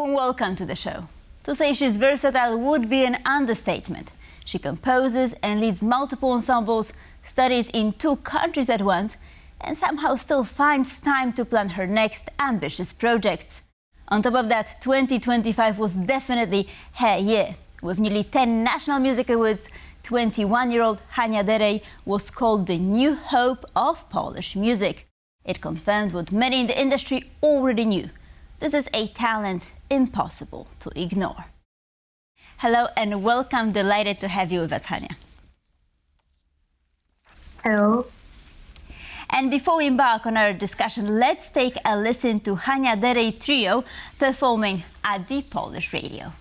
warm welcome to the show. To say she's versatile would be an understatement. She composes and leads multiple ensembles, studies in 2 countries at once, and somehow still finds time to plan her next ambitious projects. On top of that, 2025 was definitely her year. With nearly 10 national music awards, 21-year-old Hania Derej was called the new hope of Polish music. It confirmed what many in the industry already knew. This is a talent impossible to ignore. Hello and welcome. Delighted to have you with us, Hania. Hello. And before we embark on our discussion, let's take a listen to Hania Derej Trio performing at the Polish radio.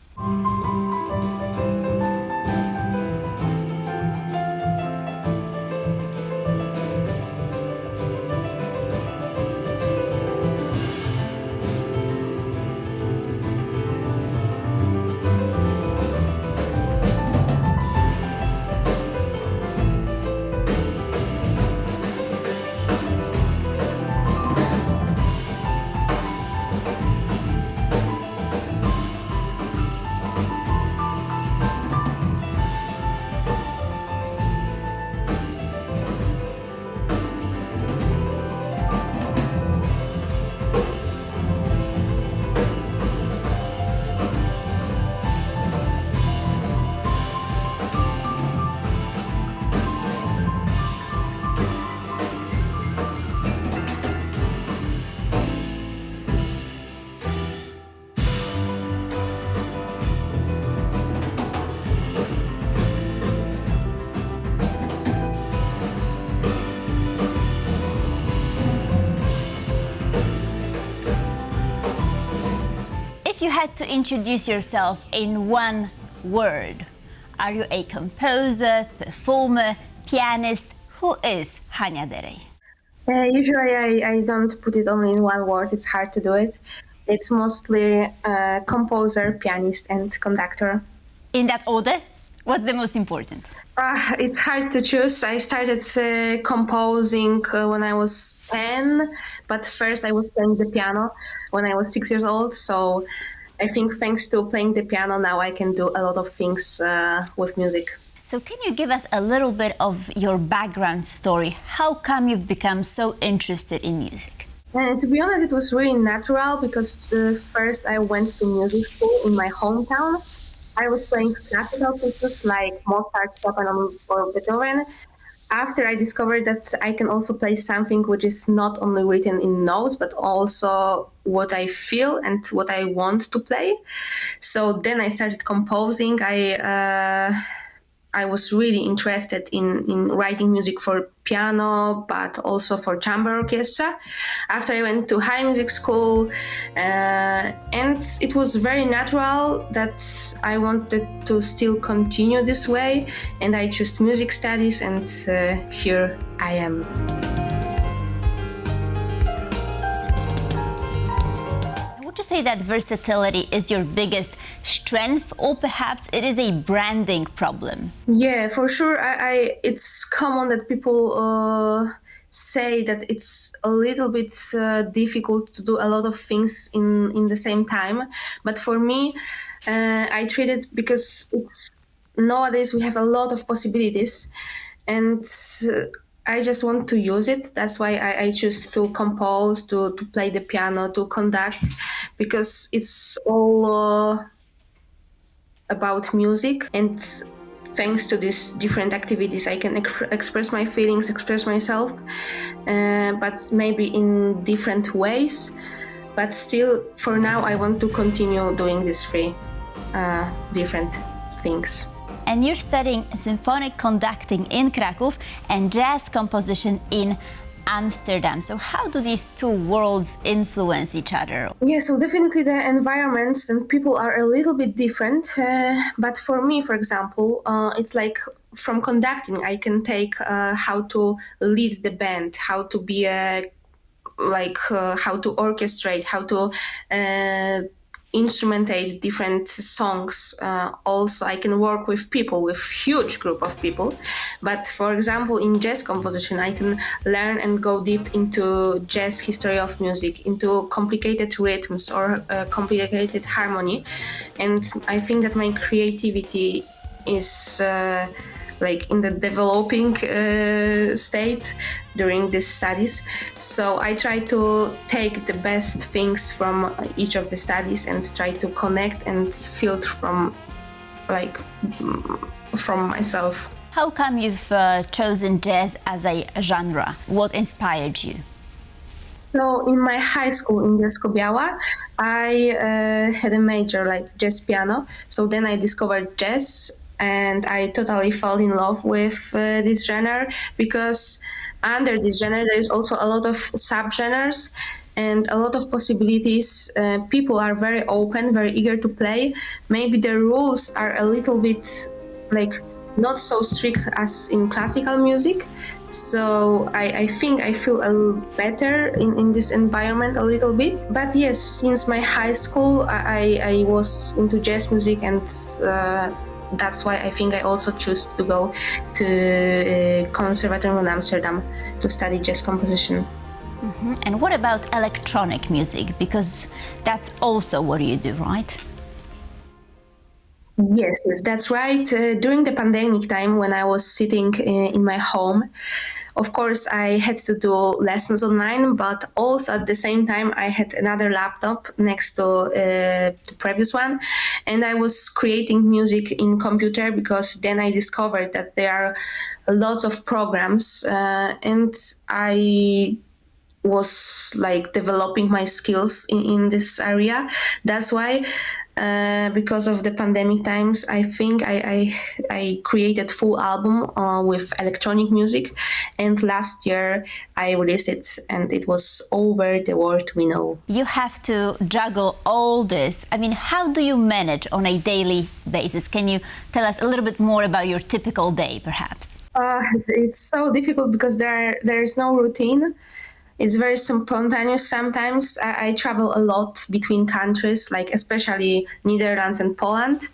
If you had to introduce yourself in one word, are you a composer, performer, pianist? Who is Hania Derej? Usually I don't put it only in one word, it's hard to do it. It's mostly composer, pianist and conductor. In that order, what's the most important? It's hard to choose. I started composing when I was 10, but first I was playing the piano when I was 6 years old. So I think thanks to playing the piano, now I can do a lot of things with music. So can you give us a little bit of your background story? How come you've become so interested in music? To be honest, it was really natural because first I went to music school in my hometown. I was playing classical pieces like Mozart, Chopin, or Beethoven. After I discovered that I can also play something which is not only written in notes, but also what I feel and what I want to play. So then I started composing. I was really interested in writing music for piano, but also for chamber orchestra. After I went to high music school, and it was very natural that I wanted to still continue this way, and I chose music studies, and here I am. Would you say that versatility is your biggest strength, or perhaps it is a branding problem? Yeah, for sure. It's common that people say that it's a little bit difficult to do a lot of things in the same time. But for me, I treat it because it's nowadays we have a lot of possibilities, and I just want to use it. That's why I choose to compose, to play the piano, to conduct, because it's all about music. And thanks to these different activities, I can express my feelings, express myself, but maybe in different ways. But still, for now, I want to continue doing these 3 different things. And you're studying symphonic conducting in Krakow and jazz composition in Amsterdam. So how do these 2 worlds influence each other? Yeah, so definitely the environments and people are a little bit different. But for me, for example, it's like from conducting, I can take how to lead the band, how to be how to orchestrate, how to instrumentate different songs. Also, I can work with people, with huge group of people. But for example, in jazz composition, I can learn and go deep into jazz history of music, into complicated rhythms or complicated harmony. And I think that my creativity is like in the developing state during these studies. So I try to take the best things from each of the studies and try to connect and filter from myself. How come you've chosen jazz as a genre? What inspired you? So in my high school in Bielsko-Biała, I had a major like jazz piano. So then I discovered jazz and I totally fell in love with this genre, because under this genre there is also a lot of subgenres and a lot of possibilities. People are very open, very eager to play. Maybe the rules are a little bit like not so strict as in classical music. So I think I feel a little better in this environment a little bit. But yes, since my high school, I was into jazz music, and that's why I think I also choose to go to Conservatorium in Amsterdam to study jazz composition. Mm-hmm. And what about electronic music? Because that's also what you do, right? Yes, that's right. During the pandemic time, when I was sitting in my home, of course, I had to do lessons online, but also at the same time, I had another laptop next to the previous one, and I was creating music in computer, because then I discovered that there are lots of programs, and I was like developing my skills in this area. That's why. Because of the pandemic times, I think I created full album with electronic music, and last year I released it, and it was over the world we know. You have to juggle all this. I mean, how do you manage on a daily basis? Can you tell us a little bit more about your typical day, perhaps? It's so difficult because there is no routine. It's very spontaneous sometimes. I travel a lot between countries, like especially Netherlands and Poland.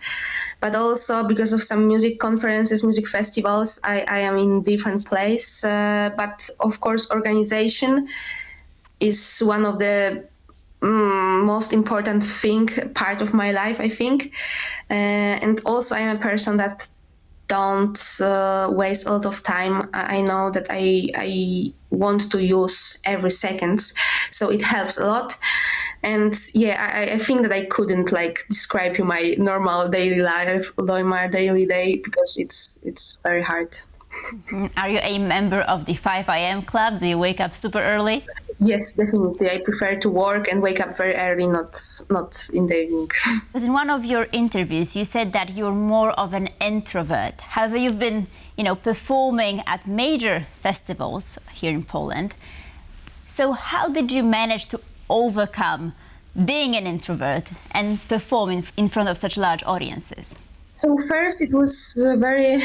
But also because of some music conferences, music festivals, I am in different places. But of course, organization is one of the most important part of my life, I think. And also I'm a person that don't waste a lot of time. I know that I want to use every second, so it helps a lot. And yeah, I think that I couldn't like describe you my normal daily life, my daily day, because it's very hard. Are you a member of the 5 a.m. club? Do you wake up super early? Yes, definitely. I prefer to work and wake up very early, not in the evening. Because in one of your interviews, you said that you're more of an introvert. However, you've been, performing at major festivals here in Poland. So how did you manage to overcome being an introvert and perform in front of such large audiences? So first, it was very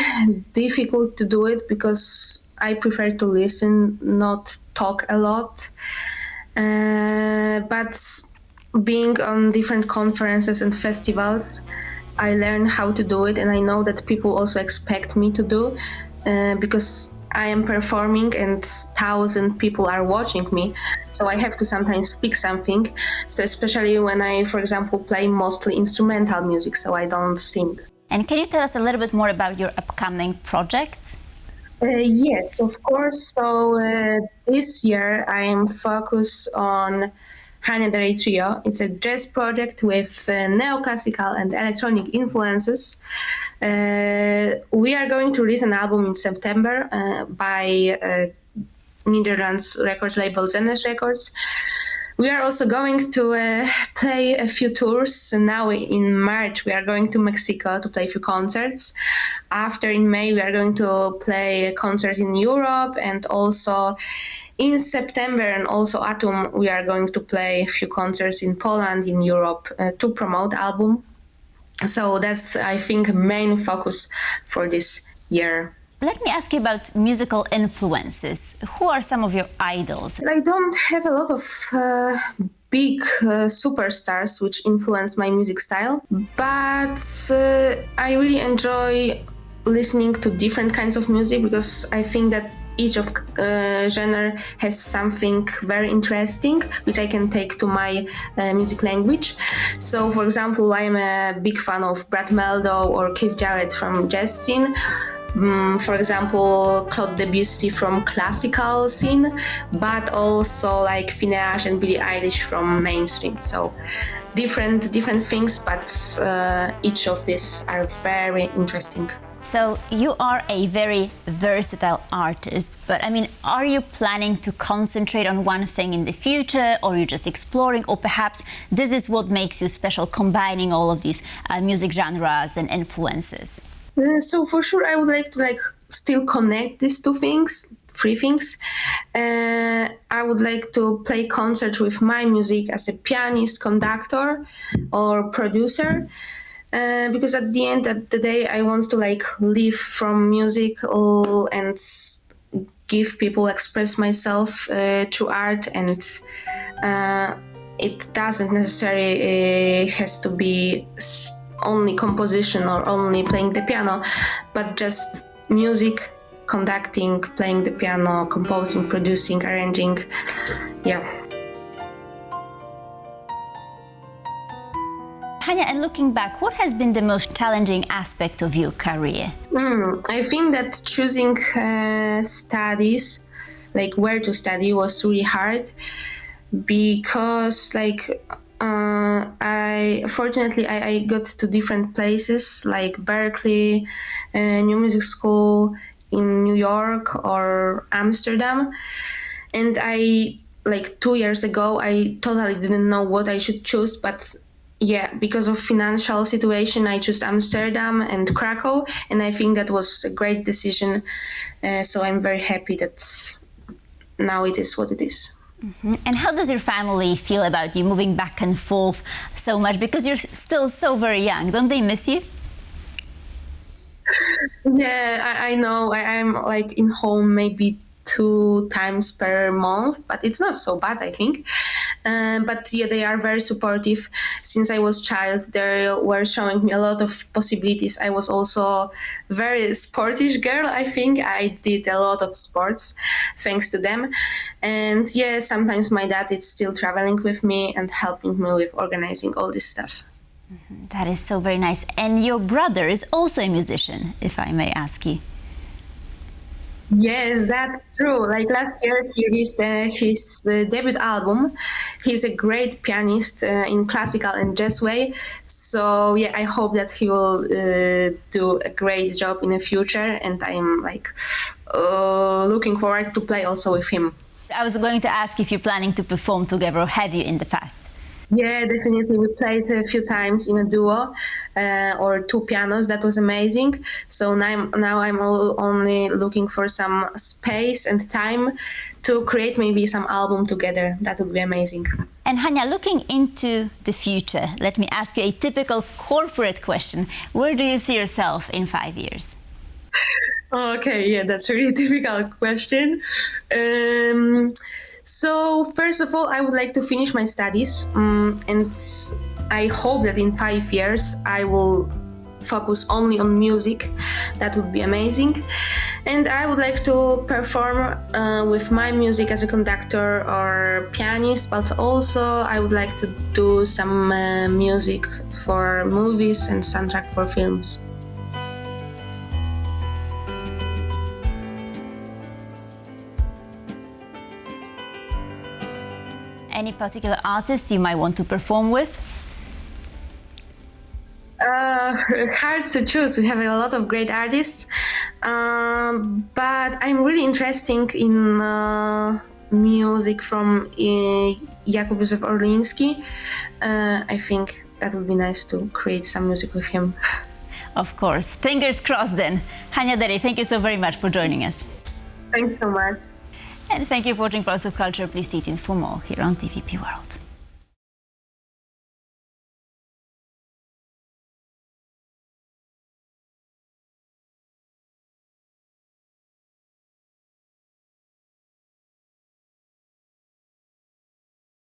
difficult to do it because I prefer to listen, not talk a lot. But being on different conferences and festivals, I learned how to do it, and I know that people also expect me to do, because I am performing and 1,000 people are watching me, so I have to sometimes speak something. So especially when I, for example, play mostly instrumental music, so I don't sing. And can you tell us a little bit more about your upcoming projects? Yes, of course. So this year I am focused on Hania Derej Trio. It's a jazz project with neoclassical and electronic influences. We are going to release an album in September by Netherlands record label Zennes Records. We are also going to play a few tours. Now in March, we are going to Mexico to play a few concerts. After in May, we are going to play concerts in Europe, and also in September and also autumn, we are going to play a few concerts in Poland, in Europe, to promote album. So that's, I think, main focus for this year. Let me ask you about musical influences. Who are some of your idols? I don't have a lot of big superstars which influence my music style, but I really enjoy listening to different kinds of music because I think that each of genre has something very interesting which I can take to my music language. So, for example, I'm a big fan of Brad Mehldau or Keith Jarrett from jazz scene. For example, Claude Debussy from classical scene, but also like Phineas and Billie Eilish from mainstream. So different things, but each of these are very interesting. So you are a very versatile artist, but I mean, are you planning to concentrate on one thing in the future, or you're just exploring, or perhaps this is what makes you special, combining all of these music genres and influences? So for sure, I would like to still connect these three things. I would like to play concerts with my music as a pianist, conductor, or producer. Because at the end of the day, I want to live from music and give people express myself through art, and it doesn't necessarily has to be only composition or only playing the piano, but just music, conducting, playing the piano, composing, producing, arranging. Yeah. Hania, and looking back, what has been the most challenging aspect of your career? I think that choosing studies, where to study, was really hard because I got to different places like Berkeley, New Music School in New York or Amsterdam, and 2 years ago I totally didn't know what I should choose, but yeah, because of financial situation I chose Amsterdam and Krakow, and I think that was a great decision. So I'm very happy that now it is what it is. Mm-hmm. And how does your family feel about you moving back and forth so much? Because you're still so very young. Don't they miss you? Yeah, I know. I'm in home maybe 2 times per month, but it's not so bad, I think. But yeah, they are very supportive. Since I was a child, they were showing me a lot of possibilities. I was also very sportish girl, I think. I did a lot of sports thanks to them. And yeah, sometimes my dad is still traveling with me and helping me with organizing all this stuff. Mm-hmm. That is so very nice. And your brother is also a musician, if I may ask you. Yes, that's true. Last year, he released his debut album. He's a great pianist in classical and jazz way. So yeah, I hope that he will do a great job in the future. And I'm looking forward to play also with him. I was going to ask if you're planning to perform together, or have you in the past? Yeah, definitely. We played a few times in a duo or 2 pianos. That was amazing. So now I'm only looking for some space and time to create maybe some album together. That would be amazing. And Hania, looking into the future, let me ask you a typical corporate question. Where do you see yourself in 5 years? Okay, yeah, that's a really difficult question. So first of all, I would like to finish my studies, and I hope that in 5 years I will focus only on music. That would be amazing. And I would like to perform with my music as a conductor or pianist, but also I would like to do some music for movies and soundtrack for films. Any particular artists you might want to perform with? Hard to choose. We have a lot of great artists, but I'm really interested in music from Jakub Józef Orliński. I think that would be nice to create some music with him. Of course. Fingers crossed then. Hania Derej, thank you so very much for joining us. Thanks so much. And thank you for watching Pulse of Culture. Please stay tuned for more here on TVP World.